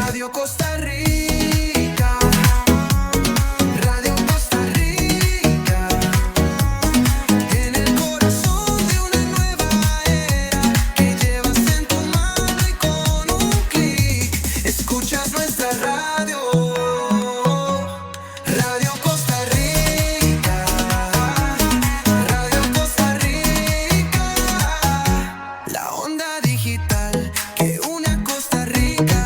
Radio Costa Rica, Radio Costa Rica, en el corazón de una nueva era que llevas en tu mano y con un clic escuchas nuestra radio. Radio Costa Rica, Radio Costa Rica, la onda digital que une a Costa Rica.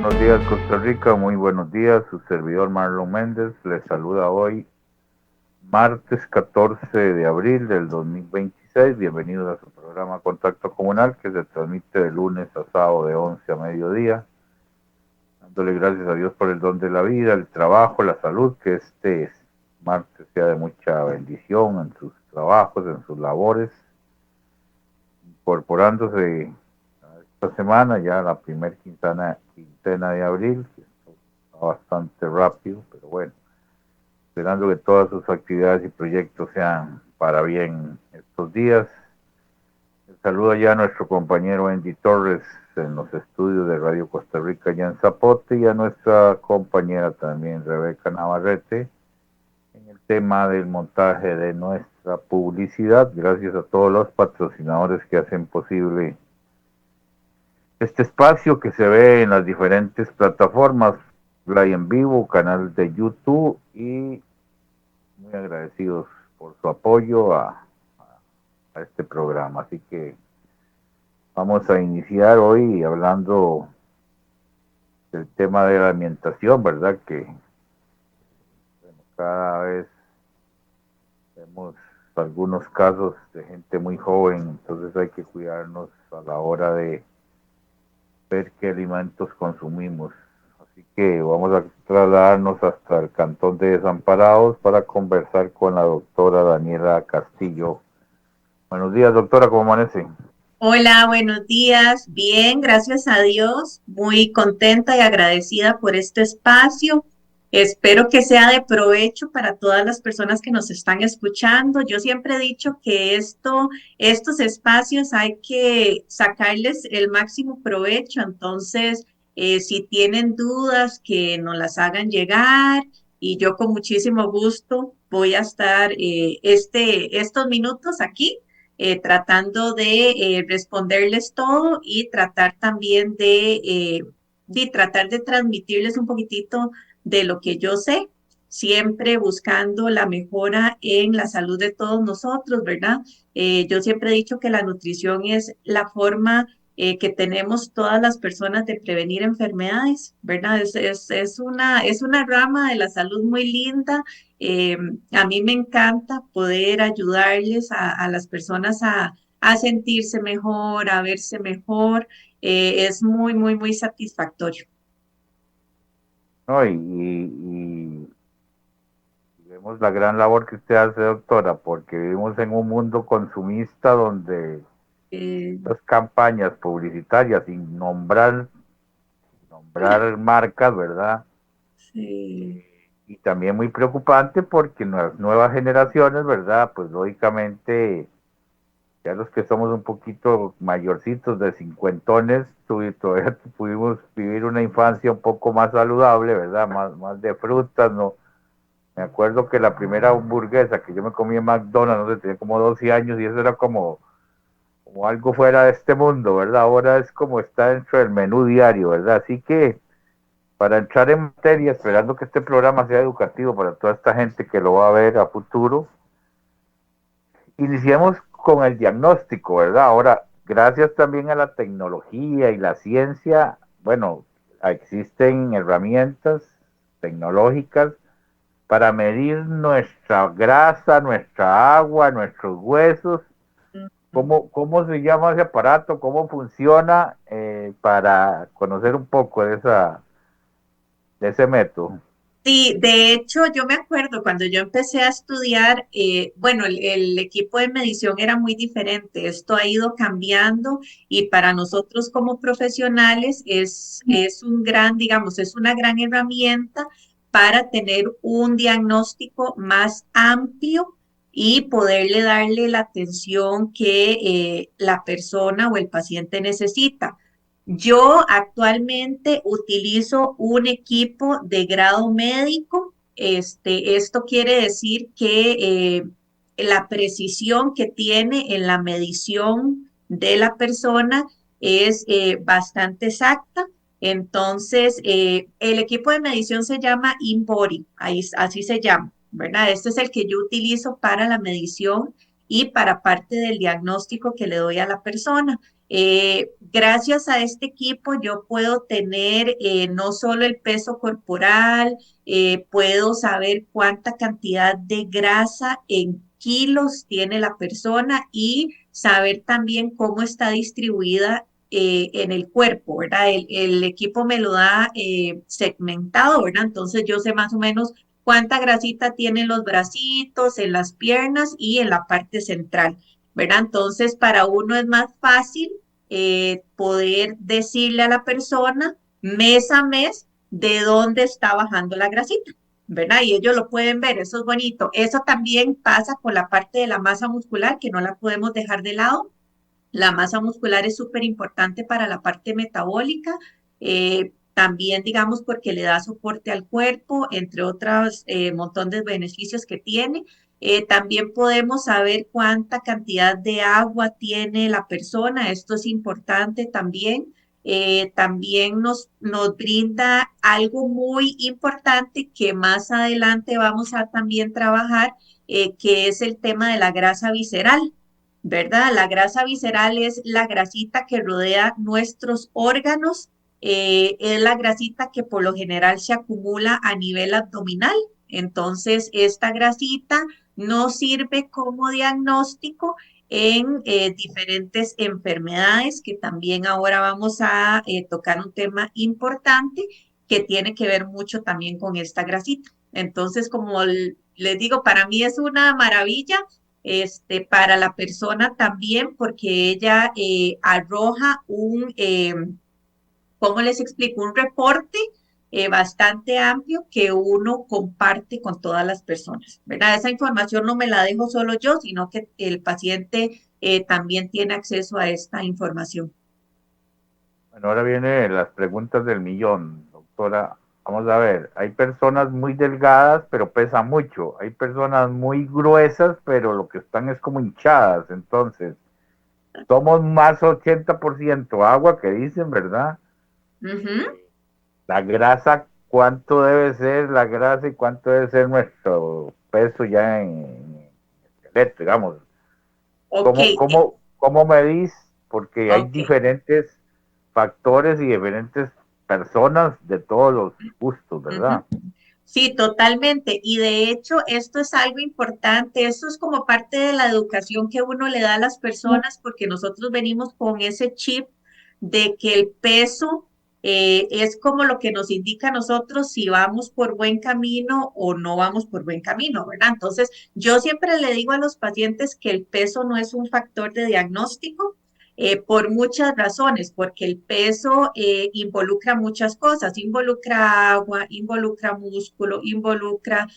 Buenos días, Costa Rica, muy buenos días. Su servidor Marlon Méndez les saluda hoy, martes 14 de abril del 2026. Bienvenidos a su programa Contacto Comunal, que se transmite de lunes a sábado de 11 a mediodía. Dándole gracias a Dios por el don de la vida, el trabajo, la salud, que este martes sea de mucha bendición en sus trabajos, en sus labores, incorporándose esta semana, ya la primer quincena de abril, que está bastante rápido, pero bueno, esperando que todas sus actividades y proyectos sean para bien estos días. Saludo ya a nuestro compañero Andy Torres en los estudios de Radio Costa Rica allá en Zapote, y a nuestra compañera también Rebeca Navarrete en el tema del montaje de nuestra publicidad. Gracias a todos los patrocinadores que hacen posible este espacio, que se ve en las diferentes plataformas, Play en Vivo, canal de YouTube, y muy agradecidos por su apoyo a este programa. Así que vamos a iniciar hoy hablando del tema de la alimentación, ¿verdad? Que bueno, cada vez vemos algunos casos de gente muy joven, entonces hay que cuidarnos a la hora de ver qué alimentos consumimos. Así que vamos a trasladarnos hasta el cantón de Desamparados para conversar con la doctora Daniela Castillo. Buenos días, doctora, ¿cómo amanece? Hola, buenos días. Bien, gracias a Dios. Muy contenta y agradecida por este espacio. Espero que sea de provecho para todas las personas que nos están escuchando. Yo siempre he dicho que estos espacios hay que sacarles el máximo provecho. Entonces, si tienen dudas, que nos las hagan llegar y yo con muchísimo gusto voy a estar estos minutos aquí tratando de responderles todo y tratar también de tratar de transmitirles un poquitito de lo que yo sé, siempre buscando la mejora en la salud de todos nosotros, ¿verdad? Yo siempre he dicho que la nutrición es la forma que tenemos todas las personas de prevenir enfermedades, ¿verdad? Es una rama de la salud muy linda. eh, a mí me encanta poder ayudarles a las personas a sentirse mejor, a verse mejor. Es muy, muy, muy satisfactorio. No, y vemos la gran labor que usted hace, doctora, porque vivimos en un mundo consumista donde Eh, las campañas publicitarias, sin nombrar marcas, ¿verdad? sí, Y también muy preocupante porque las nuevas generaciones, ¿verdad? Pues lógicamente, ya los que somos un poquito mayorcitos de cincuentones, todavía pudimos vivir una infancia un poco más saludable, ¿verdad? Más de frutas, ¿no? Me acuerdo que la primera hamburguesa que yo me comí en McDonald's, no sé, tenía como 12 años, y eso era como algo fuera de este mundo, ¿verdad? Ahora es como está dentro del menú diario, ¿verdad? Así que para entrar en materia, esperando que este programa sea educativo para toda esta gente que lo va a ver a futuro, iniciemos con el diagnóstico, ¿verdad? Ahora, gracias también a la tecnología y la ciencia, bueno, existen herramientas tecnológicas para medir nuestra grasa, nuestra agua, nuestros huesos, ¿Cómo se llama ese aparato? ¿Cómo funciona? Para conocer un poco de ese método. Sí, de hecho, yo me acuerdo cuando yo empecé a estudiar, bueno, el equipo de medición era muy diferente. Esto ha ido cambiando y para nosotros como profesionales es un gran, digamos, es una gran herramienta para tener un diagnóstico más amplio y poderle darle la atención que la persona o el paciente necesita. Yo actualmente utilizo un equipo de grado médico. Esto quiere decir que la precisión que tiene en la medición de la persona es bastante exacta. Entonces, el equipo de medición se llama InBody, así se llama, ¿verdad? Este es el que yo utilizo para la medición y para parte del diagnóstico que le doy a la persona. Gracias a este equipo yo puedo tener no solo el peso corporal, puedo saber cuánta cantidad de grasa en kilos tiene la persona y saber también cómo está distribuida en el cuerpo, ¿verdad? El equipo me lo da segmentado, ¿verdad? Entonces yo sé más o menos cuánta grasita tiene en los bracitos, en las piernas y en la parte central, ¿verdad? Entonces para uno es más fácil poder decirle a la persona mes a mes de dónde está bajando la grasita, ¿verdad? Y ellos lo pueden ver, eso es bonito. Eso también pasa con la parte de la masa muscular, que no la podemos dejar de lado. La masa muscular es súper importante para la parte metabólica, también digamos porque le da soporte al cuerpo, entre otros montón de beneficios que tiene. También podemos saber cuánta cantidad de agua tiene la persona, esto es importante también. También nos brinda algo muy importante que más adelante vamos a también trabajar, que es el tema de la grasa visceral. ¿Verdad? La grasa visceral es la grasita que rodea nuestros órganos, es la grasita que por lo general se acumula a nivel abdominal. Entonces, esta grasita nos sirve como diagnóstico en diferentes enfermedades, que también ahora vamos a tocar un tema importante que tiene que ver mucho también con esta grasita. Entonces, como les digo, para mí es una maravilla para la persona también, porque ella arroja ¿cómo les explico? Un reporte bastante amplio que uno comparte con todas las personas, ¿verdad? Esa información no me la dejo solo yo, sino que el paciente también tiene acceso a esta información. Bueno, ahora vienen las preguntas del millón, doctora. Vamos a ver, hay personas muy delgadas, pero pesan mucho. Hay personas muy gruesas, pero lo que están es como hinchadas. Entonces, somos más 80% agua que dicen, ¿verdad? Ujú. La grasa, ¿cuánto debe ser la grasa y cuánto debe ser nuestro peso ya en esqueleto, digamos? Ok, ¿Cómo medís? Porque hay ok. diferentes factores y diferentes personas de todos los gustos, ¿verdad? Ujú. Sí, totalmente. Y de hecho, esto es algo importante. Esto es como parte de la educación que uno le da a las personas, porque nosotros venimos con ese chip de que el peso es como lo que nos indica a nosotros si vamos por buen camino o no vamos por buen camino, ¿verdad? Entonces, yo siempre le digo a los pacientes que el peso no es un factor de diagnóstico, por muchas razones, porque el peso involucra muchas cosas, involucra agua, involucra músculo, involucra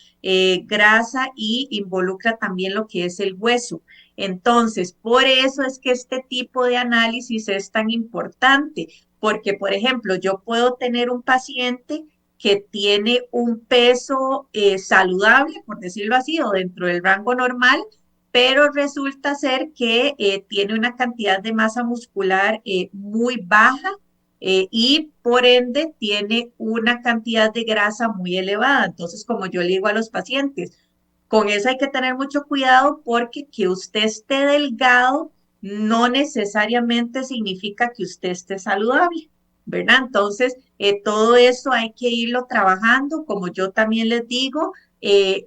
grasa y involucra también lo que es el hueso. Entonces, por eso es que este tipo de análisis es tan importante, porque, por ejemplo, yo puedo tener un paciente que tiene un peso saludable, por decirlo así, o dentro del rango normal, pero resulta ser que tiene una cantidad de masa muscular muy baja y por ende tiene una cantidad de grasa muy elevada. Entonces, como yo le digo a los pacientes, con eso hay que tener mucho cuidado porque que usted esté delgado no necesariamente significa que usted esté saludable, ¿verdad? Entonces, todo eso hay que irlo trabajando, como yo también les digo,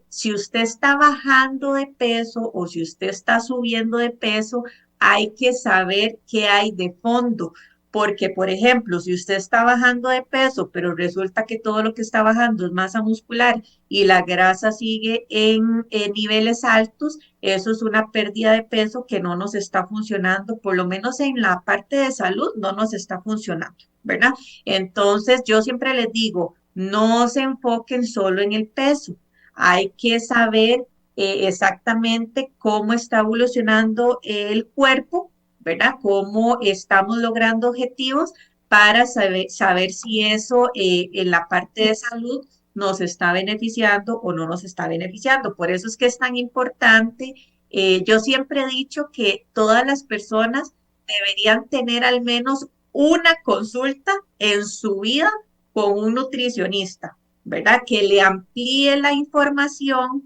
si usted está bajando de peso o si usted está subiendo de peso, hay que saber qué hay de fondo. Porque, por ejemplo, si usted está bajando de peso, pero resulta que todo lo que está bajando es masa muscular y la grasa sigue en niveles altos, eso es una pérdida de peso que no nos está funcionando, por lo menos en la parte de salud, no nos está funcionando, ¿verdad? Entonces, yo siempre les digo, no se enfoquen solo en el peso, hay que saber exactamente cómo está evolucionando el cuerpo, ¿verdad? Cómo estamos logrando objetivos para saber si eso en la parte de salud nos está beneficiando o no nos está beneficiando. Por eso es que es tan importante. Yo siempre he dicho que todas las personas deberían tener al menos una consulta en su vida con un nutricionista, ¿verdad? Que le amplíe la información,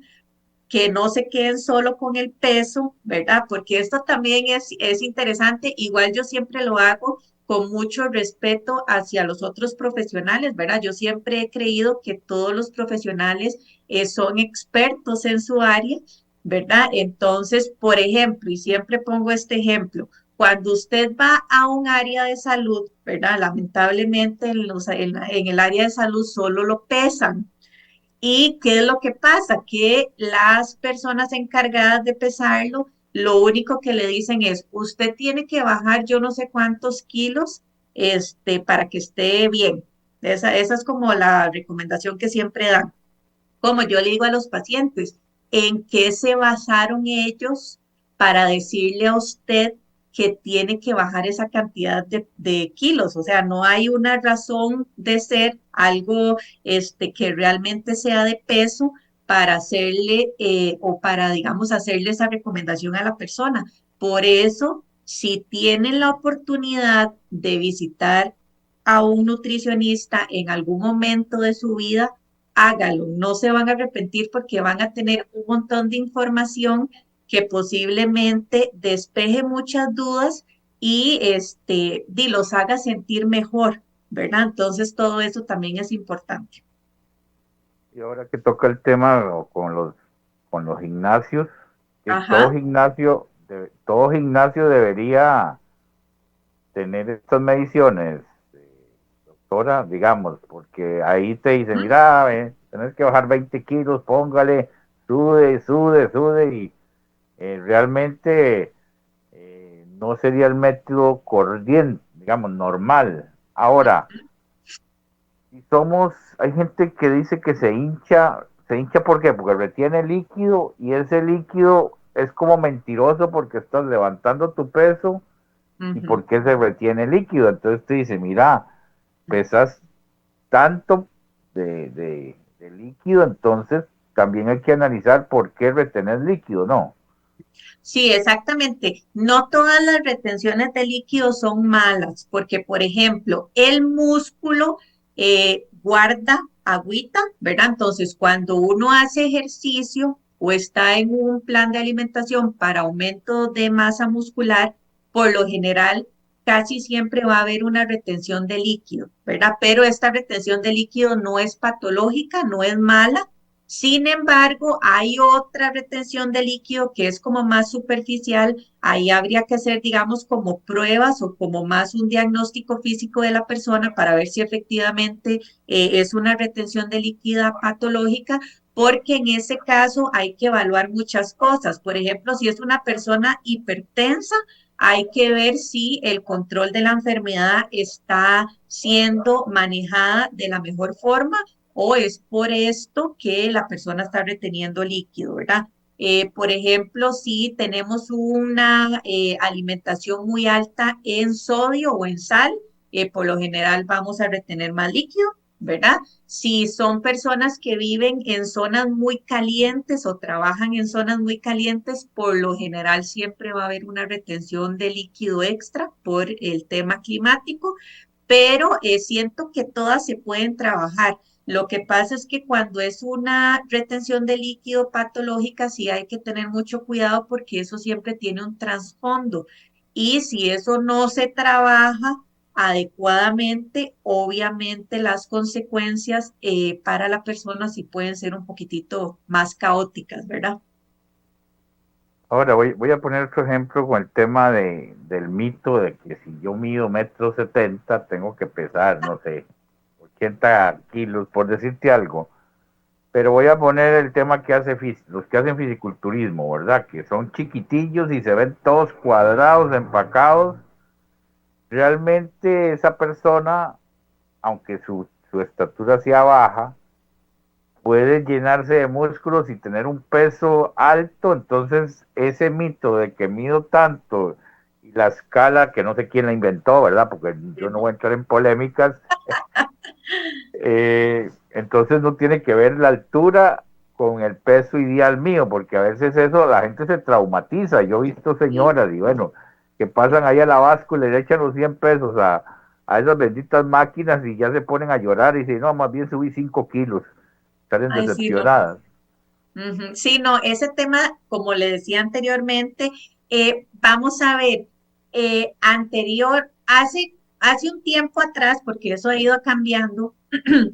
que no se queden solo con el peso, ¿verdad? Porque esto también es interesante. Igual yo siempre lo hago con mucho respeto hacia los otros profesionales, ¿verdad? Yo siempre he creído que todos los profesionales son expertos en su área, ¿verdad? Entonces, por ejemplo, y siempre pongo este ejemplo, cuando usted va a un área de salud, ¿verdad? Lamentablemente en el área de salud solo lo pesan. ¿Y qué es lo que pasa? Que las personas encargadas de pesarlo, lo único que le dicen es, usted tiene que bajar yo no sé cuántos kilos, para que esté bien. Esa es como la recomendación que siempre dan. Como yo le digo a los pacientes, ¿en qué se basaron ellos para decirle a usted que tiene que bajar esa cantidad de kilos? O sea, no hay una razón de ser algo que realmente sea de peso para hacerle o para, digamos, hacerle esa recomendación a la persona. Por eso, si tienen la oportunidad de visitar a un nutricionista en algún momento de su vida, hágalo, no se van a arrepentir porque van a tener un montón de información que posiblemente despeje muchas dudas y los haga sentir mejor, ¿verdad? Entonces todo eso también es importante. Y ahora que toca el tema con los gimnasios, que Ajá. todo gimnasio debería tener estas mediciones, doctora, digamos, porque ahí te dicen, Ujú. mira, tenés que bajar 20 kilos, póngale, sude, sude, sude, y realmente no sería el método corriente, digamos, normal. Ahora, si somos, hay gente que dice que se hincha ¿por qué? Porque retiene líquido y ese líquido es como mentiroso porque estás levantando tu peso y Ujú. por qué se retiene líquido. Entonces te dice, mira, pesas tanto de líquido, entonces también hay que analizar por qué retener líquido, ¿no? Sí, exactamente. No todas las retenciones de líquido son malas, porque, por ejemplo, el músculo guarda agüita, ¿verdad? Entonces, cuando uno hace ejercicio o está en un plan de alimentación para aumento de masa muscular, por lo general, casi siempre va a haber una retención de líquido, ¿verdad? Pero esta retención de líquido no es patológica, no es mala. Sin embargo, hay otra retención de líquido que es como más superficial. Ahí habría que hacer, digamos, como pruebas o como más un diagnóstico físico de la persona para ver si efectivamente es una retención de líquida patológica, porque en ese caso hay que evaluar muchas cosas. Por ejemplo, si es una persona hipertensa, hay que ver si el control de la enfermedad está siendo manejada de la mejor forma o es por esto que la persona está reteniendo líquido, ¿verdad? Por ejemplo, si tenemos una alimentación muy alta en sodio o en sal, por lo general vamos a retener más líquido, ¿verdad? Si son personas que viven en zonas muy calientes o trabajan en zonas muy calientes, por lo general siempre va a haber una retención de líquido extra por el tema climático, pero siento que todas se pueden trabajar. Lo que pasa es que cuando es una retención de líquido patológica, sí hay que tener mucho cuidado porque eso siempre tiene un trasfondo. Y si eso no se trabaja adecuadamente, obviamente las consecuencias para la persona sí pueden ser un poquitito más caóticas, ¿verdad? Ahora voy a poner otro ejemplo con el tema del mito de que si yo mido 1,70 m, tengo que pesar, no sé, 80 kilos, por decirte algo. Pero voy a poner el tema que los que hacen fisiculturismo, ¿verdad? Que son chiquitillos y se ven todos cuadrados, empacados. Realmente esa persona, aunque su estatura sea baja, puede llenarse de músculos y tener un peso alto. Entonces ese mito de que mido tanto y la escala, que no sé quién la inventó, ¿verdad? Porque yo no voy a entrar en polémicas. Entonces no tiene que ver la altura con el peso ideal mío, porque a veces eso, la gente se traumatiza. Yo he visto señoras y bueno, que pasan ahí a la báscula y le echan los 100 pesos a esas benditas máquinas y ya se ponen a llorar y dicen, no, más bien subí 5 kilos. Salen Ay, sí, no. decepcionadas. Ujú. Sí, no, ese tema, como le decía anteriormente, vamos a ver, hace un tiempo atrás, porque eso ha ido cambiando,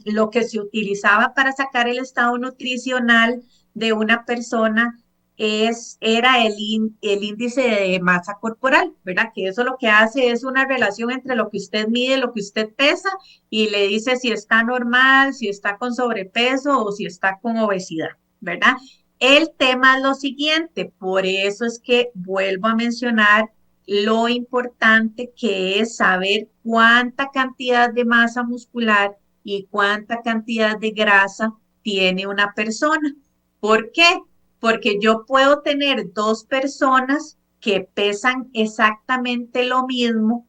lo que se utilizaba para sacar el estado nutricional de una persona era el índice de masa corporal, ¿verdad? Que eso lo que hace es una relación entre lo que usted mide, lo que usted pesa, y le dice si está normal, si está con sobrepeso o si está con obesidad. ¿Verdad? El tema es lo siguiente, por eso es que vuelvo a mencionar lo importante que es saber cuánta cantidad de masa muscular y cuánta cantidad de grasa tiene una persona. ¿Por qué? Porque yo puedo tener dos personas que pesan exactamente lo mismo,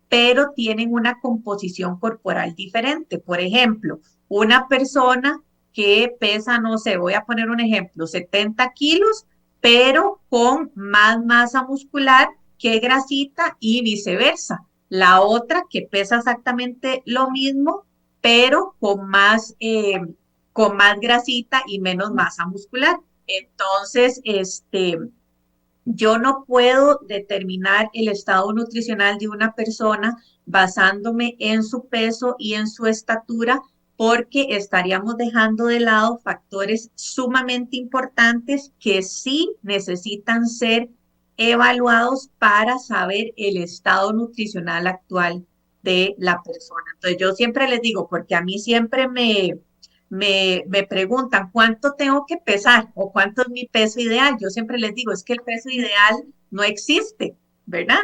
pero tienen una composición corporal diferente. Por ejemplo, una persona que pesa, no sé, voy a poner un ejemplo, 70 kilos, pero con más masa muscular que grasita y viceversa. La otra que pesa exactamente lo mismo, pero con más grasita y menos masa muscular. Entonces, yo no puedo determinar el estado nutricional de una persona basándome en su peso y en su estatura, porque estaríamos dejando de lado factores sumamente importantes que sí necesitan ser evaluados para saber el estado nutricional actual de la persona. Entonces yo siempre les digo, porque a mí siempre me preguntan cuánto tengo que pesar o cuánto es mi peso ideal. Yo siempre les digo, es que el peso ideal no existe, ¿verdad?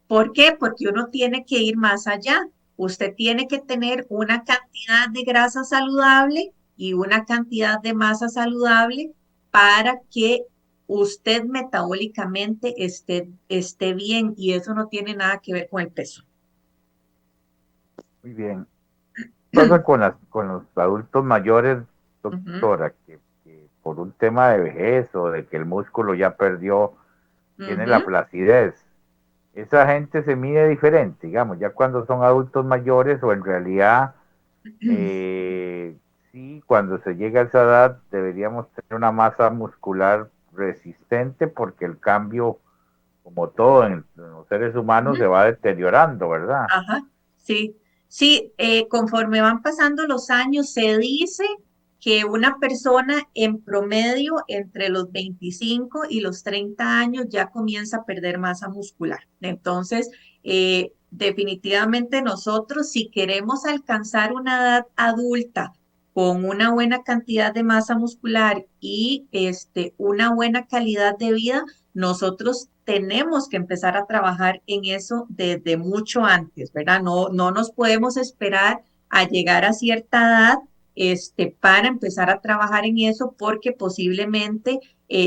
¿Por qué? Porque uno tiene que ir más allá. Usted tiene que tener una cantidad de grasa saludable y una cantidad de masa saludable para que usted metabólicamente esté bien, y eso no tiene nada que ver con el peso. Muy bien. Pasa con los adultos mayores, Ujú, doctora, que por un tema de vejez o de que el músculo ya perdió, tiene la ujú, flacidez. Esa gente se mide diferente, digamos, ya cuando son adultos mayores o en realidad, eh, sí, cuando se llega a esa edad deberíamos tener una masa muscular resistente porque el cambio, como todo en los seres humanos, se ujú. va deteriorando, ¿verdad? Ajá, sí, sí, conforme van pasando los años, se dice que una persona en promedio entre los 25 y los 30 años ya comienza a perder masa muscular. Entonces, definitivamente nosotros, si queremos alcanzar una edad adulta con una buena cantidad de masa muscular y una buena calidad de vida, nosotros tenemos que empezar a trabajar en eso desde mucho antes, ¿verdad? No, no nos podemos esperar a llegar a cierta edad, para empezar a trabajar en eso, porque posiblemente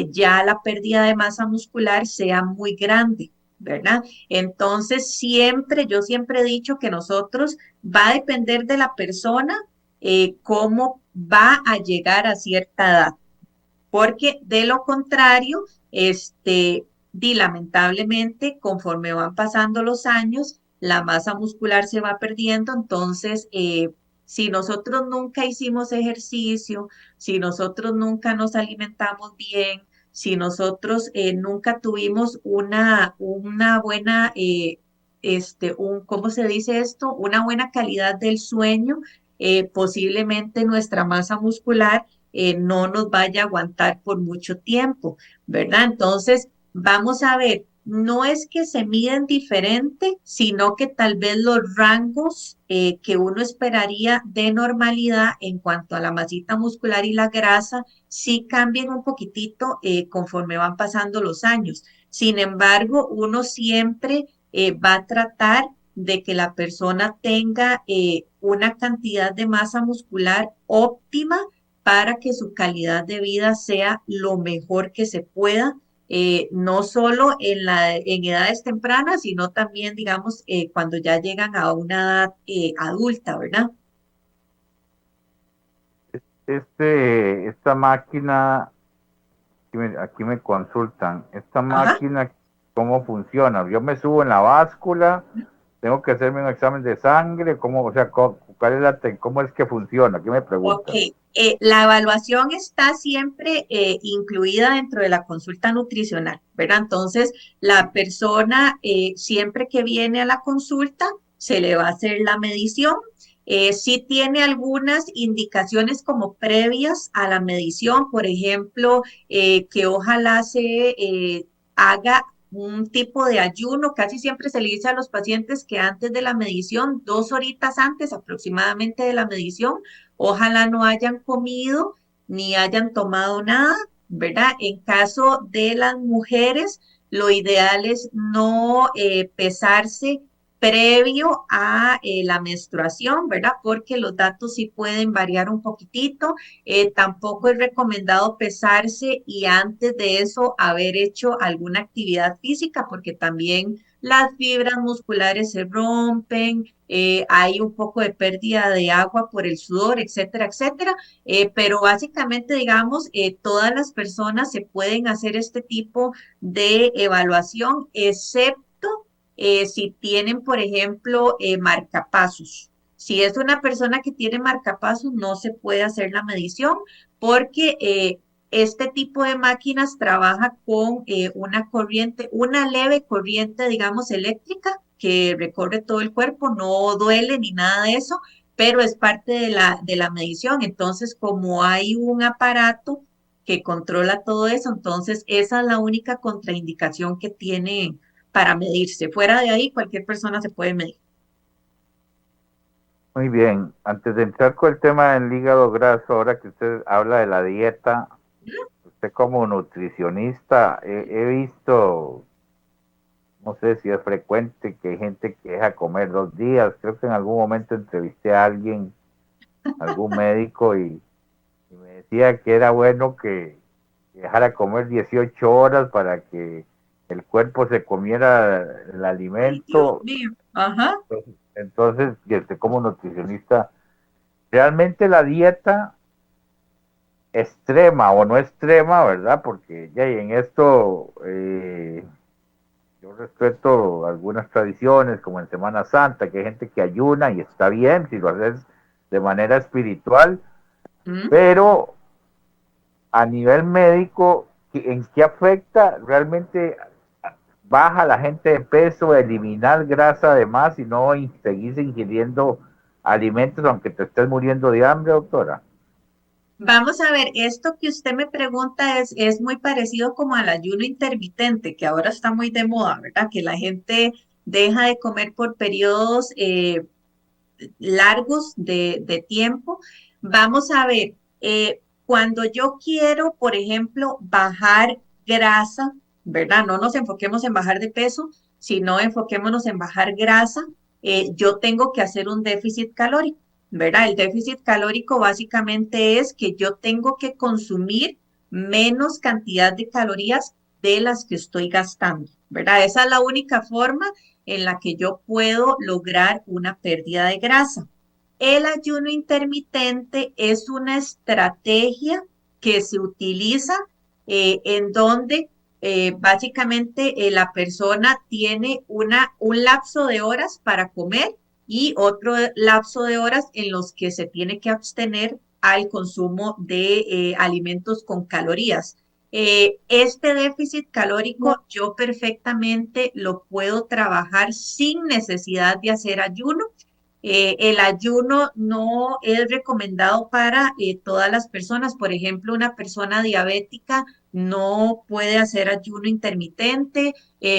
ya la pérdida de masa muscular sea muy grande, ¿verdad? Entonces, yo siempre he dicho que nosotros va a depender de la persona, cómo va a llegar a cierta edad, porque de lo contrario, lamentablemente, conforme van pasando los años, la masa muscular se va perdiendo. Entonces, si nosotros nunca hicimos ejercicio, si nosotros nunca nos alimentamos bien, si nosotros nunca tuvimos una buena, ¿cómo se dice esto? Una buena calidad del sueño, posiblemente nuestra masa muscular no nos vaya a aguantar por mucho tiempo, ¿verdad? Entonces, Vamos a ver, no es que se miden diferente, sino que tal vez los rangos que uno esperaría de normalidad en cuanto a la masita muscular y la grasa sí cambian un poquitito conforme van pasando los años. Sin embargo, uno siempre va a tratar de que la persona tenga una cantidad de masa muscular óptima para que su calidad de vida sea lo mejor que se pueda, no solo en edades tempranas, sino también, digamos, cuando ya llegan a una edad adulta, ¿verdad? Esta máquina, aquí me consultan, esta Ajá. máquina, ¿cómo funciona? Yo me subo en la báscula, tengo que hacerme un examen de sangre, ¿cómo, o sea, cuál es cómo es que funciona? ¿Qué me Ok, preguntan? la evaluación está siempre incluida dentro de la consulta nutricional, ¿verdad? Entonces, la persona siempre que viene a la consulta se le va a hacer la medición. Si tiene algunas indicaciones como previas a la medición, por ejemplo, que ojalá se haga un tipo de ayuno. Casi siempre se le dice a los pacientes que antes de la medición, 2 horitas antes aproximadamente de la medición, ojalá no hayan comido ni hayan tomado nada, ¿verdad? En caso de las mujeres, lo ideal es no pesarse previo a la menstruación, ¿verdad? Porque los datos sí pueden variar un poquitito. Tampoco es recomendado pesarse y antes de eso haber hecho alguna actividad física, porque también las fibras musculares se rompen, hay un poco de pérdida de agua por el sudor, etcétera, etcétera. Pero básicamente, digamos, todas las personas se pueden hacer este tipo de evaluación, excepto si tienen, por ejemplo, marcapasos. Si es una persona que tiene marcapasos, no se puede hacer la medición porque este tipo de máquinas trabaja con una corriente, una leve corriente, digamos, eléctrica que recorre todo el cuerpo, no duele ni nada de eso, pero es parte de la medición. Entonces, como hay un aparato que controla todo eso, entonces esa es la única contraindicación que tiene para medirse. Fuera de ahí, cualquier persona se puede medir. Muy bien, antes de entrar con el tema del hígado graso, ahora que usted habla de la dieta, usted como nutricionista, he visto, no sé si es frecuente que hay gente que deja comer 2 días. Creo que en algún momento entrevisté a alguien, algún médico, y me decía que era bueno que dejara comer 18 horas para que el cuerpo se comiera el Ay, Dios alimento. mío. Ajá. Entonces, y usted como nutricionista, realmente la dieta extrema o no extrema, ¿verdad? Porque ya y en esto yo respeto algunas tradiciones, como en Semana Santa, que hay gente que ayuna y está bien si lo haces de manera espiritual, Mm. pero a nivel médico, ¿en qué afecta realmente? Baja la gente de peso, eliminar grasa además y no seguir ingiriendo alimentos aunque te estés muriendo de hambre, doctora. Vamos a ver, esto que usted me pregunta es muy parecido como al ayuno intermitente, que ahora está muy de moda, ¿verdad? Que la gente deja de comer por periodos largos de tiempo. Vamos a ver, cuando yo quiero, por ejemplo, bajar grasa, ¿verdad? No nos enfoquemos en bajar de peso, sino enfoquémonos en bajar grasa. Yo tengo que hacer un déficit calórico, ¿verdad? El déficit calórico básicamente es que yo tengo que consumir menos cantidad de calorías de las que estoy gastando, ¿verdad? Esa es la única forma en la que yo puedo lograr una pérdida de grasa. El ayuno intermitente es una estrategia que se utiliza en donde básicamente la persona tiene un lapso de horas para comer y otro lapso de horas en los que se tiene que abstener al consumo de alimentos con calorías. Este déficit calórico yo perfectamente lo puedo trabajar sin necesidad de hacer ayuno. El ayuno no es recomendado para todas las personas. Por ejemplo, una persona diabética no puede hacer ayuno intermitente.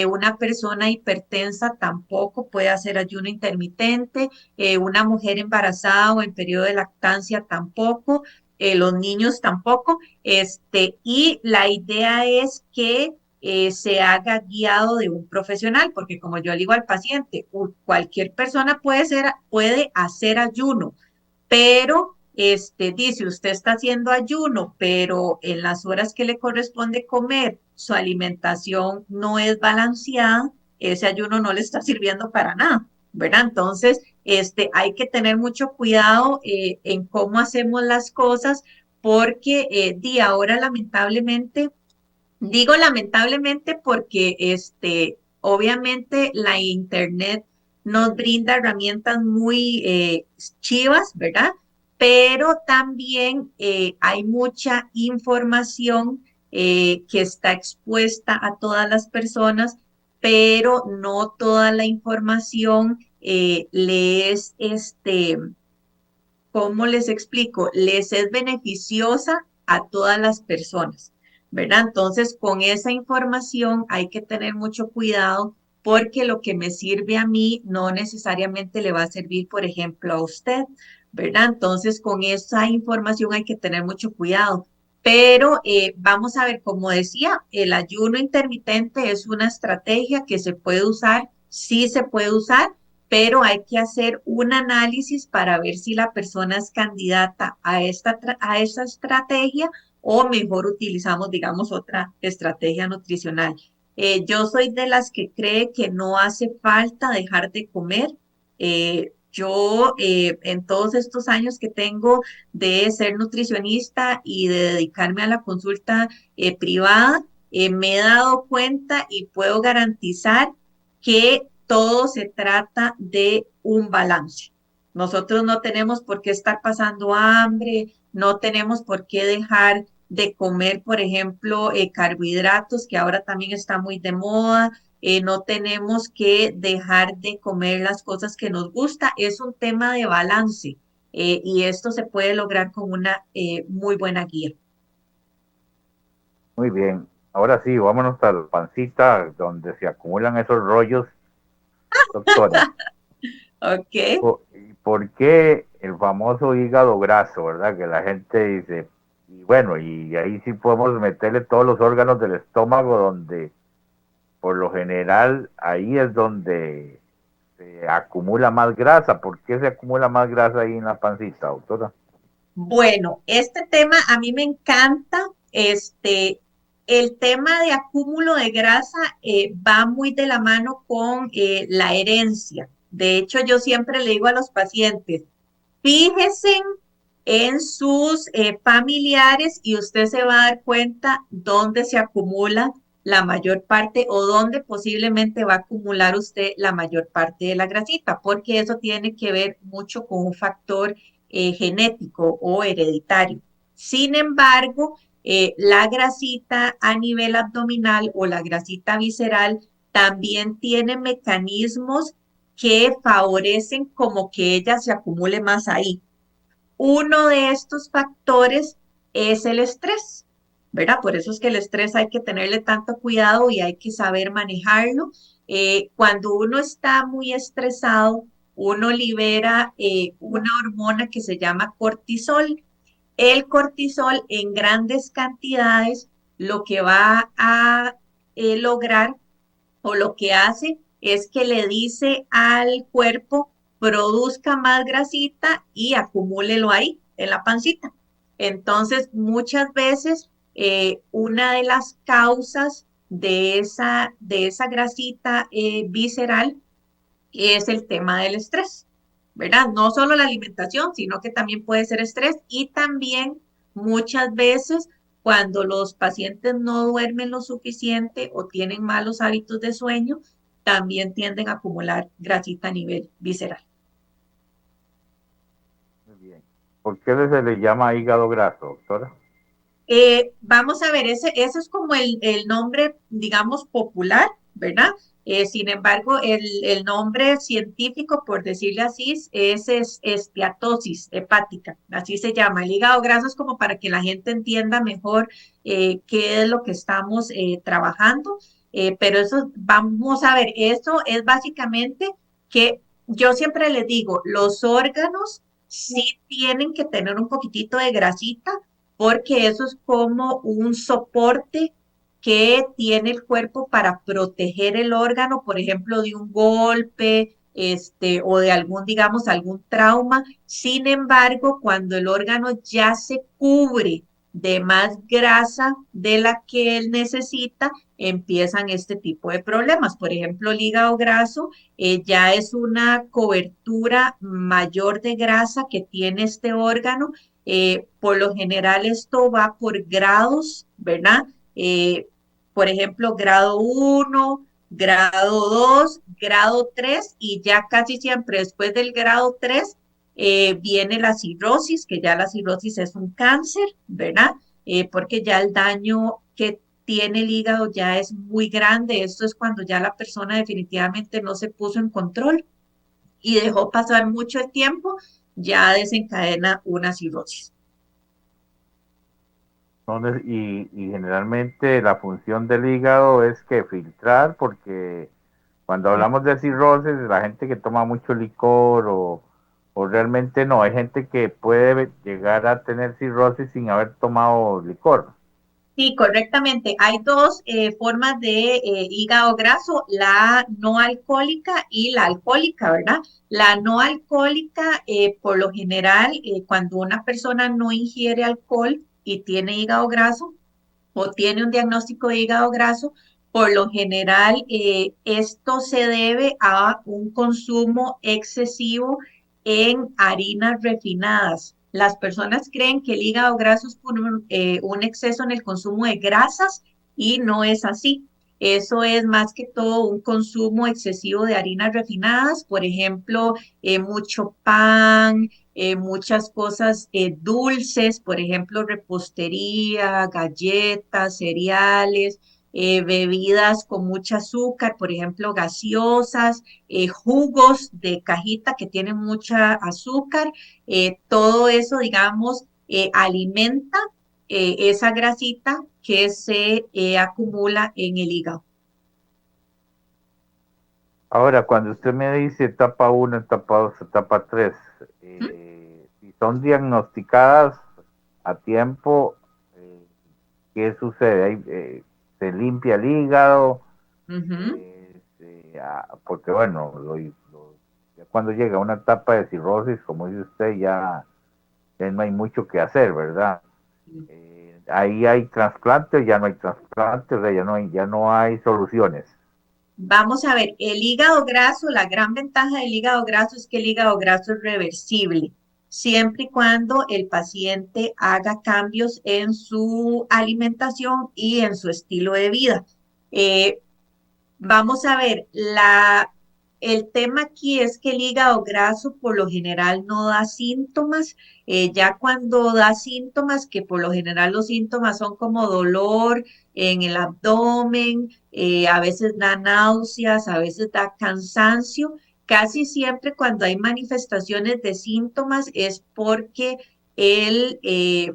Una persona hipertensa tampoco puede hacer ayuno intermitente. Una mujer embarazada o en periodo de lactancia tampoco. Los niños tampoco. Y la idea es que se haga guiado de un profesional, porque como yo le digo al paciente, cualquier persona puede hacer ayuno, pero dice, usted está haciendo ayuno, pero en las horas que le corresponde comer, su alimentación no es balanceada, ese ayuno no le está sirviendo para nada, ¿verdad? Entonces, hay que tener mucho cuidado en cómo hacemos las cosas, porque ahora lamentablemente, digo lamentablemente porque obviamente la internet nos brinda herramientas muy chivas, ¿verdad? Pero también hay mucha información que está expuesta a todas las personas, pero no toda la información le es, ¿cómo les explico? Les es beneficiosa a todas las personas, ¿verdad? Entonces, con esa información hay que tener mucho cuidado porque lo que me sirve a mí no necesariamente le va a servir, por ejemplo, a usted, ¿verdad? Entonces, con esa información hay que tener mucho cuidado. Pero vamos a ver, como decía, el ayuno intermitente es una estrategia que se puede usar, sí se puede usar, pero hay que hacer un análisis para ver si la persona es candidata a a esa estrategia o mejor utilizamos, digamos, otra estrategia nutricional. Yo soy de las que cree que no hace falta dejar de comer. Yo, en todos estos años que tengo de ser nutricionista y de dedicarme a la consulta privada, me he dado cuenta y puedo garantizar que todo se trata de un balance. Nosotros no tenemos por qué estar pasando hambre, no tenemos por qué dejar de comer, por ejemplo, carbohidratos, que ahora también está muy de moda. No tenemos que dejar de comer las cosas que nos gusta. Es un tema de balance y esto se puede lograr con una muy buena guía. Muy bien. Ahora sí, vámonos a la pancita donde se acumulan esos rollos, doctora. Ok. ¿Por qué el famoso hígado graso, verdad? Que la gente dice, y bueno, y ahí sí podemos meterle todos los órganos del estómago donde por lo general ahí es donde se acumula más grasa. ¿Por qué se acumula más grasa ahí en la pancita, doctora? Bueno, este tema a mí me encanta. El tema de acúmulo de grasa va muy de la mano con la herencia. De hecho, yo siempre le digo a los pacientes, fíjese en sus familiares y usted se va a dar cuenta dónde se acumula la mayor parte o dónde posiblemente va a acumular usted la mayor parte de la grasita, porque eso tiene que ver mucho con un factor genético o hereditario. Sin embargo, la grasita a nivel abdominal o la grasita visceral también tiene mecanismos que favorecen como que ella se acumule más ahí. Uno de estos factores es el estrés, ¿verdad? Por eso es que el estrés hay que tenerle tanto cuidado y hay que saber manejarlo. Cuando uno está muy estresado, uno libera una hormona que se llama cortisol. El cortisol en grandes cantidades lo que va a lograr o lo que hace es que le dice al cuerpo, produzca más grasita y acumúlelo ahí, en la pancita. Entonces, muchas veces, una de las causas de esa grasita visceral es el tema del estrés, ¿verdad? No solo la alimentación, sino que también puede ser estrés y también muchas veces cuando los pacientes no duermen lo suficiente o tienen malos hábitos de sueño, también tienden a acumular grasita a nivel visceral. Muy bien. ¿Por qué se le llama hígado graso, doctora? Vamos a ver, ese es como el nombre, digamos, popular, ¿verdad? Sin embargo, el nombre científico, por decirle así, es esteatosis hepática, así se llama. El hígado graso es como para que la gente entienda mejor qué es lo que estamos trabajando, pero eso, vamos a ver, eso es básicamente que yo siempre les digo, los órganos sí tienen que tener un poquitito de grasita porque eso es como un soporte que tiene el cuerpo para proteger el órgano, por ejemplo, de un golpe, o de algún, digamos, algún trauma. Sin embargo, cuando el órgano ya se cubre de más grasa de la que él necesita, empiezan este tipo de problemas. Por ejemplo, el hígado graso ya es una cobertura mayor de grasa que tiene este órgano. Por lo general esto va por grados, ¿verdad? Eh, por ejemplo, grado 1, grado 2, grado 3 y ya casi siempre después del grado 3 viene la cirrosis, que ya la cirrosis es un cáncer, ¿verdad? Porque ya el daño que tiene el hígado ya es muy grande. Esto es cuando ya la persona definitivamente no se puso en control y dejó pasar mucho el tiempo, ya desencadena una cirrosis. Entonces, y generalmente la función del hígado es que filtrar, porque cuando hablamos de cirrosis, la gente que toma mucho licor o realmente no, hay gente que puede llegar a tener cirrosis sin haber tomado licor. Sí, correctamente. Hay dos formas de hígado graso, la no alcohólica y la alcohólica, ¿verdad? La no alcohólica, por lo general, cuando una persona no ingiere alcohol y tiene hígado graso o tiene un diagnóstico de hígado graso, por lo general esto se debe a un consumo excesivo en harinas refinadas. Las personas creen que el hígado graso es por un exceso en el consumo de grasas y no es así. Eso es más que todo un consumo excesivo de harinas refinadas, por ejemplo, mucho pan, muchas cosas dulces, por ejemplo, repostería, galletas, cereales, bebidas con mucho azúcar, por ejemplo, gaseosas, jugos de cajita que tienen mucha azúcar, todo eso, digamos, alimenta esa grasita que se acumula en el hígado. Ahora, cuando usted me dice etapa uno, etapa 2, etapa 3, ¿Mm? si son diagnosticadas a tiempo, ¿qué sucede? ¿Se limpia el hígado? Ujú. Porque bueno, ya cuando llega una etapa de cirrosis, como dice usted, ya no hay mucho que hacer, ¿verdad? Ahí hay trasplante, ya no hay trasplante, o sea, ya no hay soluciones. Vamos a ver, el hígado graso, la gran ventaja del hígado graso es que el hígado graso es reversible, siempre y cuando el paciente haga cambios en su alimentación y en su estilo de vida. Eh, Vamos a ver, el tema aquí es que el hígado graso por lo general no da síntomas. Ya cuando da síntomas, que por lo general los síntomas son como dolor en el abdomen, a veces da náuseas, a veces da cansancio. Casi siempre cuando hay manifestaciones de síntomas es porque el, eh,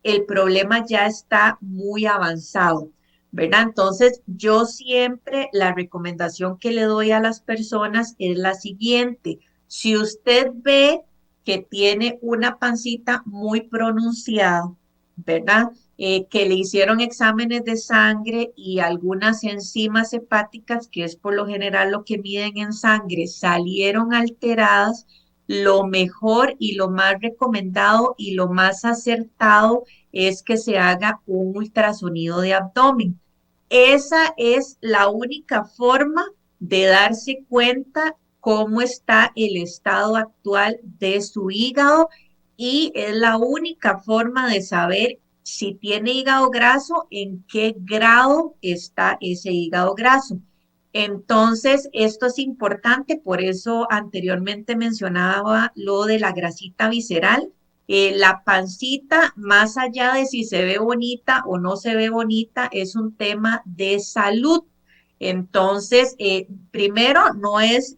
el problema ya está muy avanzado, ¿verdad? Entonces, yo siempre la recomendación que le doy a las personas es la siguiente. Si usted ve que tiene una pancita muy pronunciada, ¿verdad? Que le hicieron exámenes de sangre y algunas enzimas hepáticas, que es por lo general lo que miden en sangre, salieron alteradas, lo mejor y lo más recomendado y lo más acertado es que se haga un ultrasonido de abdomen. Esa es la única forma de darse cuenta cómo está el estado actual de su hígado y es la única forma de saber si tiene hígado graso, en qué grado está ese hígado graso. Entonces, esto es importante, por eso anteriormente mencionaba lo de la grasita visceral. La pancita, más allá de si se ve bonita o no se ve bonita, es un tema de salud. Entonces, primero, no es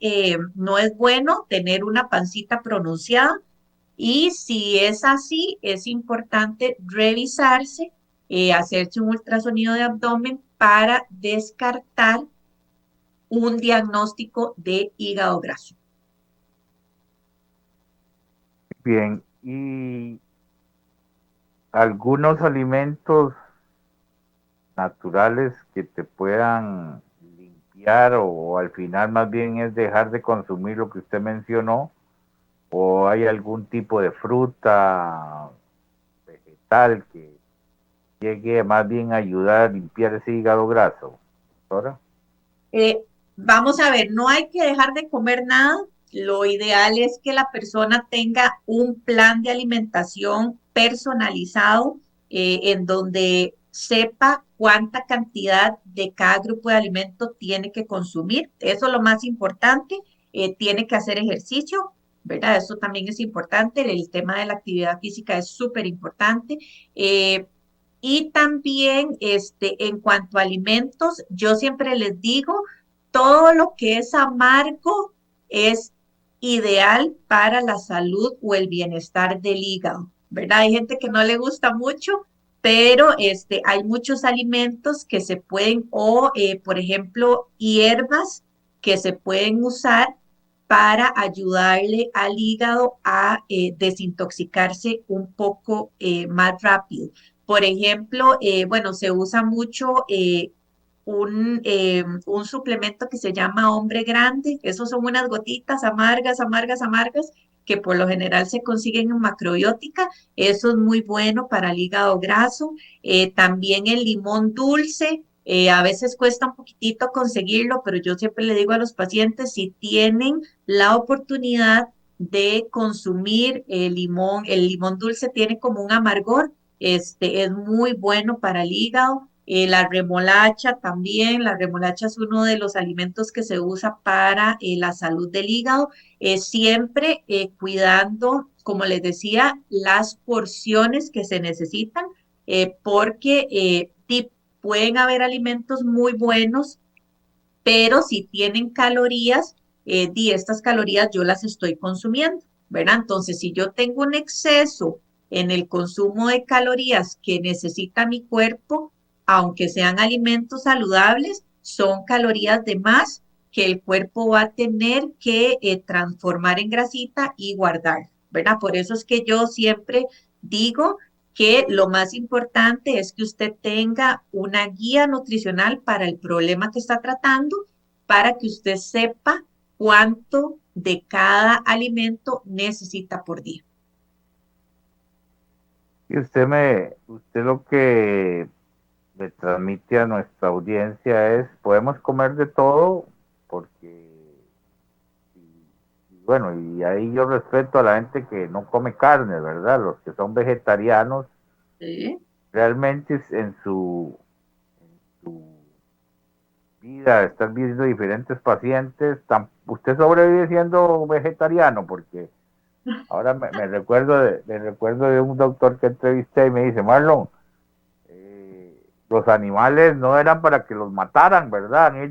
bueno tener una pancita pronunciada y si es así, es importante revisarse, hacerse un ultrasonido de abdomen para descartar un diagnóstico de hígado graso. Bien, y algunos alimentos naturales que te puedan limpiar o al final más bien es dejar de consumir lo que usted mencionó o hay algún tipo de fruta vegetal que llegue más bien a ayudar a limpiar ese hígado graso, doctora. Eh, Vamos a ver, no hay que dejar de comer nada. Lo ideal es que la persona tenga un plan de alimentación personalizado en donde sepa cuánta cantidad de cada grupo de alimento tiene que consumir. Eso es lo más importante. Tiene que hacer ejercicio, ¿verdad? Eso también es importante. El tema de la actividad física es súper importante. Eh, y también, en cuanto a alimentos, yo siempre les digo, todo lo que es amargo es ideal para la salud o el bienestar del hígado, ¿verdad? Hay gente que no le gusta mucho, pero hay muchos alimentos que se pueden, o por ejemplo, hierbas que se pueden usar para ayudarle al hígado a desintoxicarse un poco más rápido. Por ejemplo, bueno, se usa mucho un suplemento que se llama Hombre Grande. Esos son unas gotitas amargas, amargas, amargas, que por lo general se consiguen en macrobiótica. Eso es muy bueno para el hígado graso. También el limón dulce. A veces cuesta un poquitito conseguirlo, pero yo siempre le digo a los pacientes, si tienen la oportunidad de consumir el limón dulce tiene como un amargor, es muy bueno para el hígado. La remolacha también, la remolacha es uno de los alimentos que se usa para la salud del hígado, siempre cuidando, como les decía, las porciones que se necesitan, porque pueden haber alimentos muy buenos, pero si tienen calorías, estas calorías yo las estoy consumiendo, ¿verdad? Entonces, si yo tengo un exceso en el consumo de calorías que necesita mi cuerpo, aunque sean alimentos saludables, son calorías de más que el cuerpo va a tener que transformar en grasita y guardar, ¿verdad? Por eso es que yo siempre digo que lo más importante es que usted tenga una guía nutricional para el problema que está tratando, para que usted sepa cuánto de cada alimento necesita por día. Y usted lo que le transmite a nuestra audiencia es, podemos comer de todo, porque, y bueno, y ahí yo respeto a la gente que no come carne, ¿verdad? Los que son vegetarianos, Sí. realmente en su vida, estar viendo diferentes pacientes, usted sobrevive siendo vegetariano, porque ahora me recuerdo de un doctor que entrevisté y me dice, Marlon, los animales no eran para que los mataran, ¿verdad? Han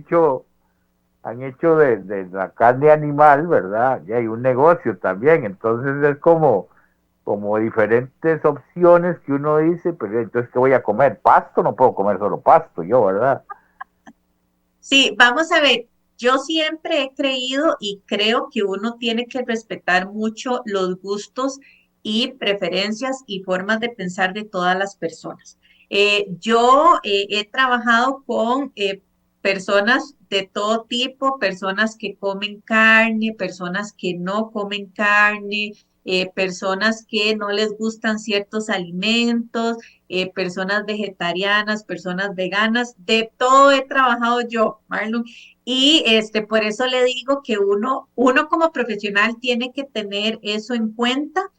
hecho de la carne animal, ¿verdad? Y hay un negocio también, entonces es como diferentes opciones que uno dice, pero entonces ¿qué voy a comer? Pasto, no puedo comer solo pasto, yo, ¿verdad? Sí, vamos a ver, yo siempre he creído y creo que uno tiene que respetar mucho los gustos y preferencias y formas de pensar de todas las personas. Yo he trabajado con personas de todo tipo, personas que comen carne, personas que no comen carne, personas que no les gustan ciertos alimentos, personas vegetarianas, personas veganas, de todo he trabajado yo, Marlon. Y por eso le digo que uno como profesional tiene que tener eso en cuenta,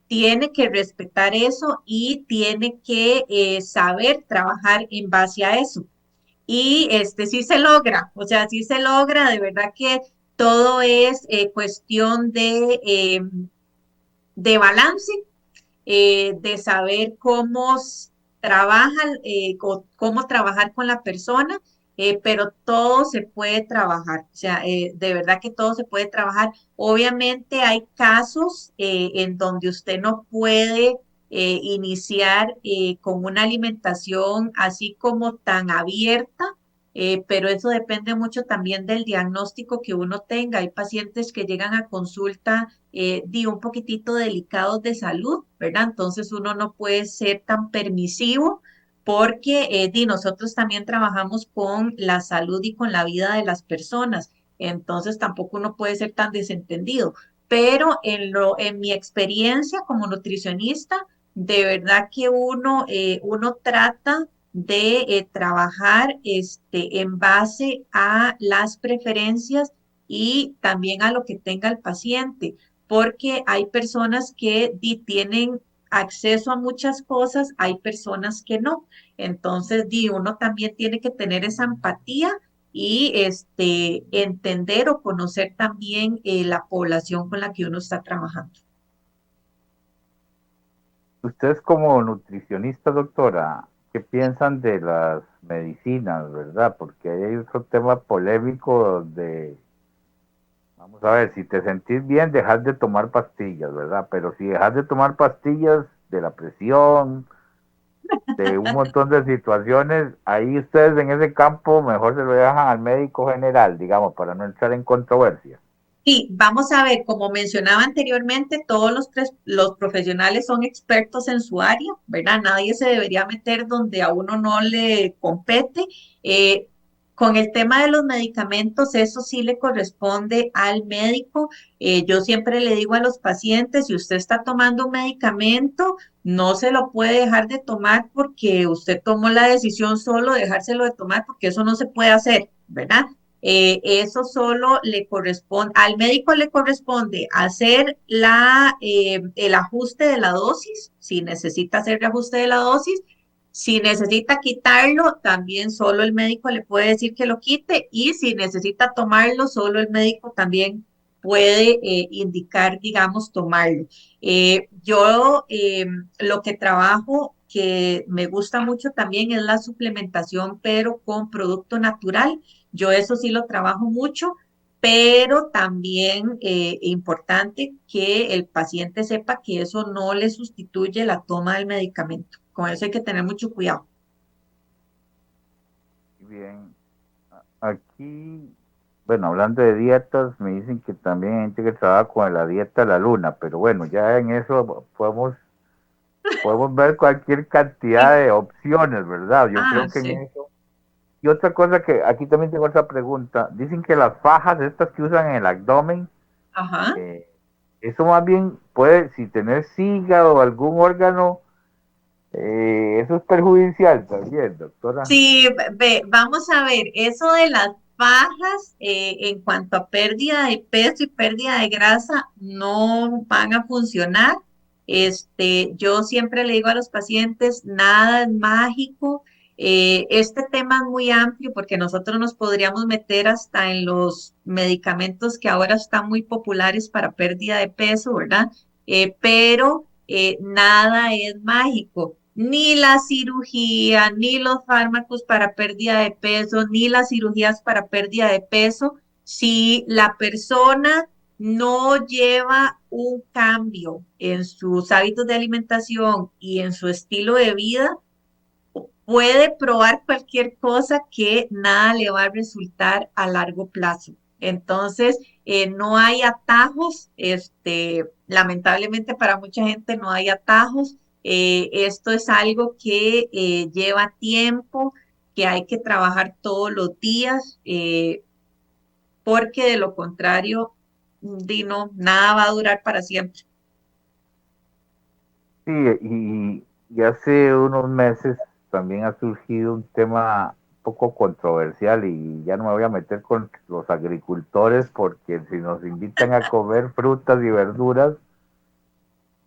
tiene que respetar eso y tiene que saber trabajar en base a eso. Y sí se logra, o sea, sí se logra, de verdad que todo es cuestión de balance, de saber cómo trabaja, cómo trabajar con la persona. pero todo se puede trabajar, o sea, de verdad que todo se puede trabajar. Obviamente hay casos en donde usted no puede iniciar con una alimentación así como tan abierta, pero eso depende mucho también del diagnóstico que uno tenga. Hay pacientes que llegan a consulta un poquitito delicados de salud, ¿verdad? Entonces uno no puede ser tan permisivo porque nosotros también trabajamos con la salud y con la vida de las personas, entonces tampoco uno puede ser tan desentendido. Pero en mi experiencia como nutricionista, de verdad que uno trata de trabajar en base a las preferencias y también a lo que tenga el paciente, porque hay personas que tienen acceso a muchas cosas, hay personas que no. Entonces, uno también tiene que tener esa empatía y entender o conocer también la población con la que uno está trabajando. Ustedes como nutricionista, doctora, ¿qué piensan de las medicinas, verdad? Porque ahí hay otro tema polémico donde, vamos a ver, si te sentís bien, dejas de tomar pastillas, ¿verdad? Pero si dejas de tomar pastillas de la presión, de un montón de situaciones, ahí ustedes en ese campo mejor se lo dejan al médico general, digamos, para no entrar en controversia. Sí, vamos a ver, como mencionaba anteriormente, todos los profesionales son expertos en su área, ¿verdad? Nadie se debería meter donde a uno no le compete. Eh, con el tema de los medicamentos, eso sí le corresponde al médico. Yo siempre le digo a los pacientes, si usted está tomando un medicamento, no se lo puede dejar de tomar porque usted tomó la decisión solo de dejárselo de tomar, porque eso no se puede hacer, ¿verdad? Eso solo le corresponde, al médico le corresponde hacer el ajuste de la dosis, si necesita hacer el ajuste de la dosis, si necesita quitarlo, también solo el médico le puede decir que lo quite y si necesita tomarlo, solo el médico también puede indicar, digamos, tomarlo. Yo lo que trabajo, que me gusta mucho también es la suplementación, pero con producto natural. Yo eso sí lo trabajo mucho, pero también importante que el paciente sepa que eso no le sustituye la toma del medicamento. Con eso hay que tener mucho cuidado. Bien, aquí, bueno, hablando de dietas, me dicen que también hay gente que trabaja con la dieta de la luna, pero bueno, ya en eso podemos ver cualquier cantidad Sí. de opciones, ¿verdad? Yo Ah, creo que en sí. eso. Y otra cosa que aquí también tengo otra pregunta, dicen que las fajas estas que usan en el abdomen, Ajá. eh, eso más bien puede, si tenés hígado o algún órgano, eso es perjudicial también, doctora. Sí, vamos a ver, eso de las fajas en cuanto a pérdida de peso y pérdida de grasa no van a funcionar. Yo siempre le digo a los pacientes, nada es mágico. Este tema es muy amplio porque nosotros nos podríamos meter hasta en los medicamentos que ahora están muy populares para pérdida de peso, ¿verdad? Pero nada es mágico, ni la cirugía, ni los fármacos para pérdida de peso, ni las cirugías para pérdida de peso, si la persona no lleva un cambio en sus hábitos de alimentación y en su estilo de vida, puede probar cualquier cosa que nada le va a resultar a largo plazo. Entonces, no hay atajos, lamentablemente para mucha gente no hay atajos. Esto es algo que lleva tiempo, que hay que trabajar todos los días, porque de lo contrario, no, nada va a durar para siempre. Sí, y hace unos meses también ha surgido un tema un poco controversial y ya no me voy a meter con los agricultores porque si nos invitan a comer frutas y verduras,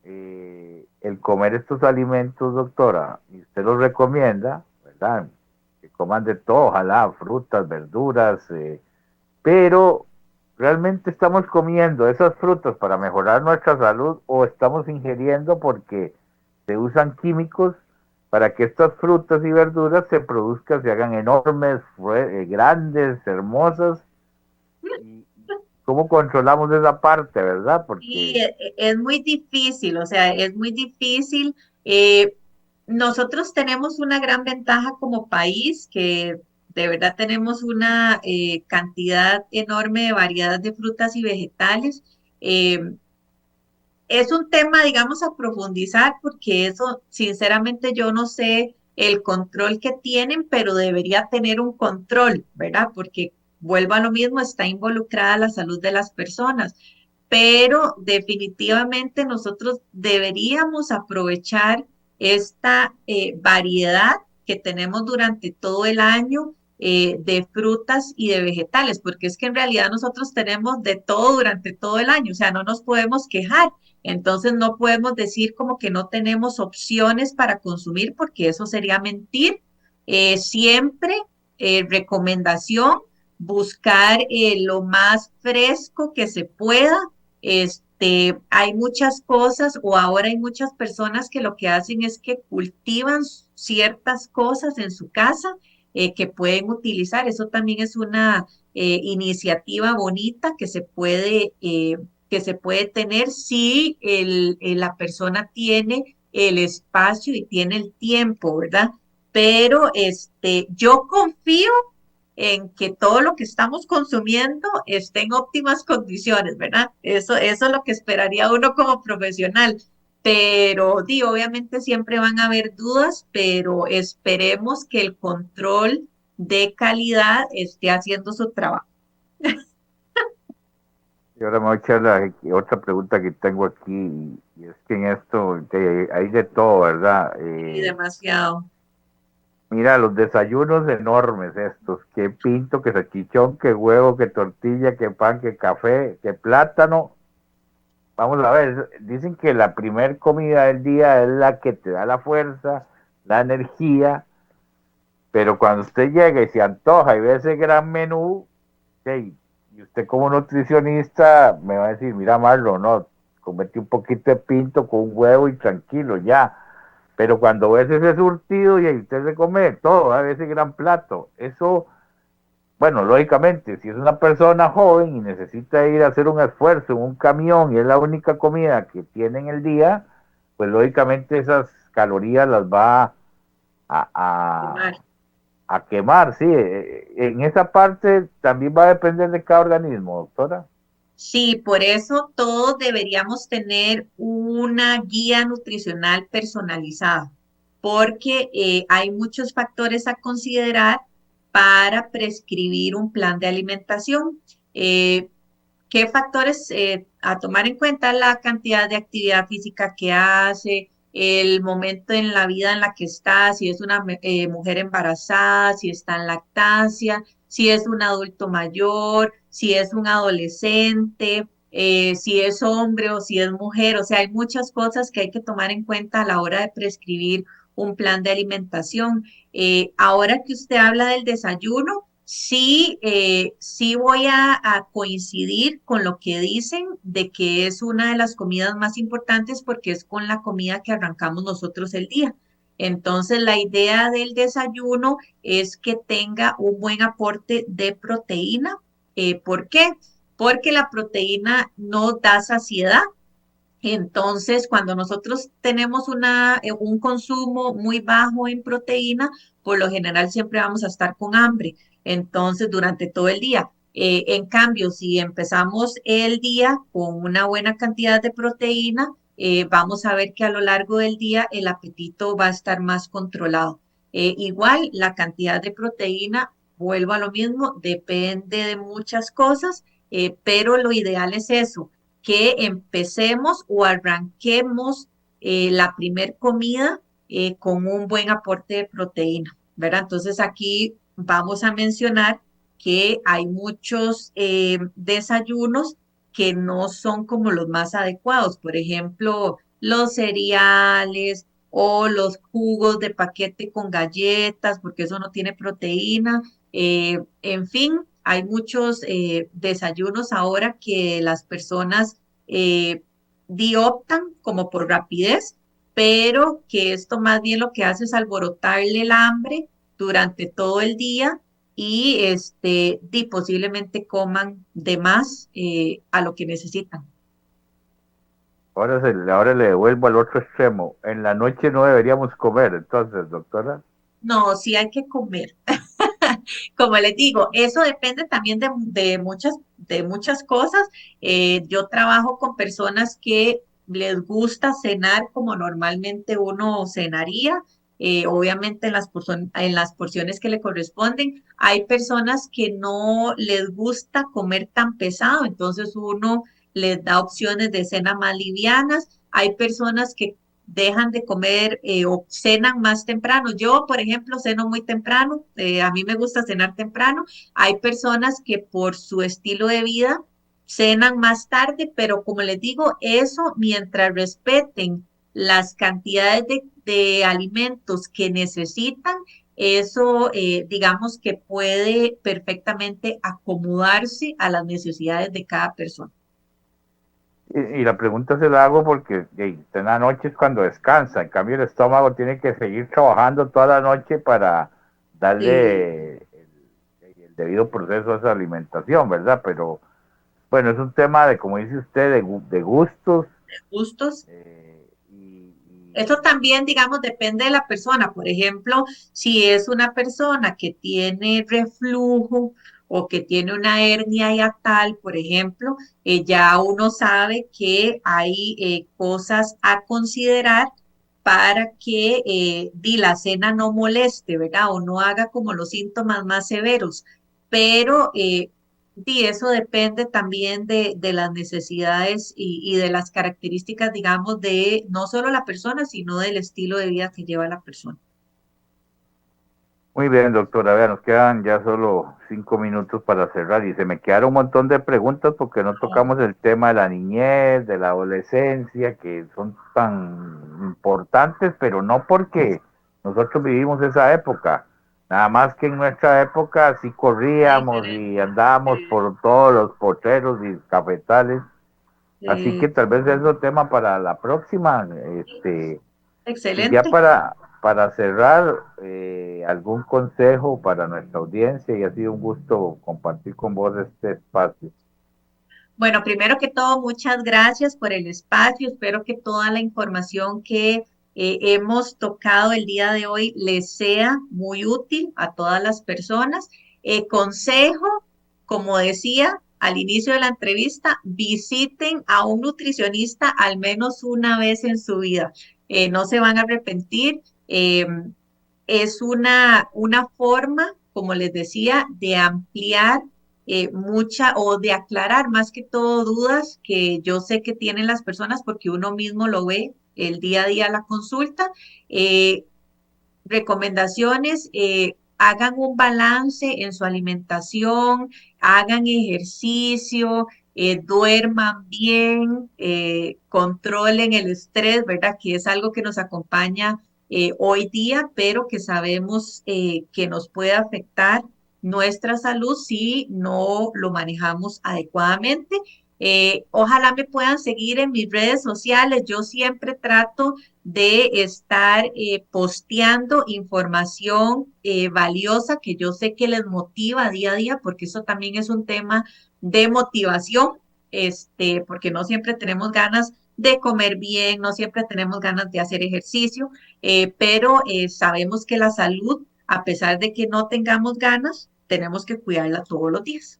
el comer estos alimentos, doctora, y usted los recomienda, ¿verdad? Que coman de todo, ojalá, frutas, verduras, pero realmente estamos comiendo esas frutas para mejorar nuestra salud o estamos ingiriendo porque se usan químicos para que estas frutas y verduras se produzcan, se hagan enormes, grandes, hermosas. ¿Y cómo controlamos esa parte, verdad? Sí, Porque es muy difícil, o sea, es muy difícil. Eh, Nosotros tenemos una gran ventaja como país, que de verdad tenemos una cantidad enorme de variedad de frutas y vegetales. Eh, es un tema, digamos, a profundizar, porque eso, sinceramente, yo no sé el control que tienen, pero debería tener un control, ¿verdad? Porque vuelvo a lo mismo, está involucrada la salud de las personas, pero definitivamente nosotros deberíamos aprovechar esta variedad que tenemos durante todo el año de frutas y de vegetales, porque es que en realidad nosotros tenemos de todo durante todo el año, o sea, no nos podemos quejar. Entonces no podemos decir como que no tenemos opciones para consumir porque eso sería mentir. Siempre recomendación, buscar lo más fresco que se pueda. Hay muchas cosas o ahora hay muchas personas que lo que hacen es que cultivan ciertas cosas en su casa que pueden utilizar. Eso también es una iniciativa bonita que se puede tener si la persona tiene el espacio y tiene el tiempo, ¿verdad? Pero yo confío en que todo lo que estamos consumiendo esté en óptimas condiciones, ¿verdad? Eso es lo que esperaría uno como profesional. Pero obviamente siempre van a haber dudas, pero esperemos que el control de calidad esté haciendo su trabajo. y ahora me voy a echar otra pregunta que tengo aquí, y es que en esto hay de todo, ¿verdad? Sí, demasiado. Mira, los desayunos enormes estos, que pinto, que salchichón, que huevo, que tortilla, que pan, que café, que plátano. Vamos a ver, dicen que la primer comida del día es la que te da la fuerza, la energía, pero cuando usted llega y se antoja y ve ese gran menú, hey, y usted como nutricionista me va a decir, mira Marlon, no, comete un poquito de pinto con un huevo y tranquilo, ya. Pero cuando ves ese surtido y usted se come todo, a ese gran plato, eso, bueno, lógicamente, si es una persona joven y necesita ir a hacer un esfuerzo en un camión y es la única comida que tiene en el día, pues lógicamente esas calorías las va a, Quemar. a, a quemar, sí. En esa parte también va a depender de cada organismo, doctora. Sí, por eso todos deberíamos tener una guía nutricional personalizada, porque hay muchos factores a considerar para prescribir un plan de alimentación. Eh, ¿Qué factores a tomar en cuenta? La cantidad de actividad física que hace, el momento en la vida en la que está, si es una mujer embarazada, si está en lactancia, si es un adulto mayor, si es un adolescente, si es hombre o si es mujer. O sea, hay muchas cosas que hay que tomar en cuenta a la hora de prescribir un plan de alimentación. Ahora que usted habla del desayuno, sí, sí voy a coincidir con lo que dicen de que es una de las comidas más importantes porque es con la comida que arrancamos nosotros el día. Entonces, la idea del desayuno es que tenga un buen aporte de proteína. ¿Por qué? Porque la proteína no da saciedad. Entonces, cuando nosotros tenemos un consumo muy bajo en proteína, por lo general siempre vamos a estar con hambre. Entonces, durante todo el día. En cambio, si empezamos el día con una buena cantidad de proteína, vamos a ver que a lo largo del día el apetito va a estar más controlado. Igual, la cantidad de proteína, vuelvo a lo mismo, depende de muchas cosas, pero lo ideal es eso, que empecemos o arranquemos la primer comida con un buen aporte de proteína, ¿verdad? Entonces aquí vamos a mencionar que hay muchos desayunos que no son como los más adecuados. Por ejemplo, los cereales o los jugos de paquete con galletas, porque eso no tiene proteína. En fin, hay muchos desayunos ahora que las personas optan como por rapidez, pero que esto más bien lo que hace es alborotarle el hambre durante todo el día y posiblemente coman de más a lo que necesitan. Ahora le devuelvo al otro extremo. En la noche no deberíamos comer, entonces, doctora. No, sí hay que comer. Como les digo, eso depende también de muchas cosas. Yo trabajo con personas que les gusta cenar como normalmente uno cenaría, obviamente en las porciones que le corresponden. Hay personas que no les gusta comer tan pesado, entonces uno les da opciones de cena más livianas. Hay personas que dejan de comer o cenan más temprano. Yo, por ejemplo, ceno muy temprano. A mí me gusta cenar temprano. Hay personas que por su estilo de vida cenan más tarde, pero como les digo, eso mientras respeten las cantidades de alimentos que necesitan, eso digamos que puede perfectamente acomodarse a las necesidades de cada persona. Y la pregunta se la hago porque en la noche es cuando descansa, en cambio el estómago tiene que seguir trabajando toda la noche para Sí, darle el debido proceso a esa alimentación, ¿verdad? Pero bueno, es un tema de, como dice usted, de gustos. gustos. eh, y, Eso y también, digamos, depende de la persona. Por ejemplo, si es una persona que tiene reflujo o que tiene una hernia hiatal, por ejemplo, ya uno sabe que hay cosas a considerar para que la cena no moleste, ¿verdad? O no haga como los síntomas más severos. Pero eso depende también de las necesidades y de las características, digamos, de no solo la persona, sino del estilo de vida que lleva la persona. Muy bien, doctora. Vea, nos quedan ya solo 5 minutos para cerrar y se me quedaron un montón de preguntas porque no tocamos el tema de la niñez, de la adolescencia, que son tan importantes, pero no porque nosotros vivimos esa época. Nada más que en nuestra época sí Era corríamos y diferente. andábamos por todos los potreros y cafetales. Así que Eh, tal vez es un tema para la próxima. Y ya excelente. para cerrar, algún consejo para nuestra audiencia y ha sido un gusto compartir con vos este espacio. Bueno, primero que todo, muchas gracias por el espacio. Espero que toda la información que hemos tocado el día de hoy les sea muy útil a todas las personas. Consejo, como decía al inicio de la entrevista, visiten a un nutricionista al menos una vez en su vida. No se van a arrepentir. Es una forma, como les decía, de ampliar o de aclarar más que todo dudas que yo sé que tienen las personas porque uno mismo lo ve el día a día la consulta. Eh, Recomendaciones, hagan un balance en su alimentación, hagan ejercicio, duerman bien, controlen el estrés, ¿verdad? Que es algo que nos acompaña hoy día, pero que sabemos que nos puede afectar nuestra salud si no lo manejamos adecuadamente. Ojalá me puedan seguir en mis redes sociales. Yo siempre trato de estar posteando información valiosa que yo sé que les motiva día a día, porque eso también es un tema de motivación, porque no siempre tenemos ganas de comer bien, no siempre tenemos ganas de hacer ejercicio, pero sabemos que la salud, a pesar de que no tengamos ganas, tenemos que cuidarla todos los días.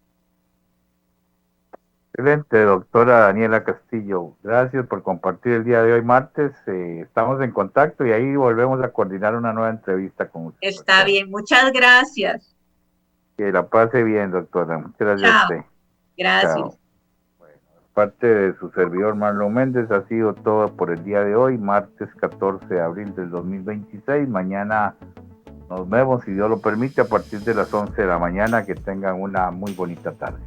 Excelente, doctora Daniela Castillo. Gracias por compartir el día de hoy, martes. Estamos en contacto y ahí volvemos a coordinar una nueva entrevista con muchas Está personas. bien, muchas gracias. Que la pase bien, doctora. Muchas gracias a Chao. usted. Gracias. Chao. Bueno, parte de su servidor Marlon Méndez ha sido todo por el día de hoy, martes 14 de abril del 2026. Mañana nos vemos, si Dios lo permite, a partir de las 11 de la mañana. Que tengan una muy bonita tarde.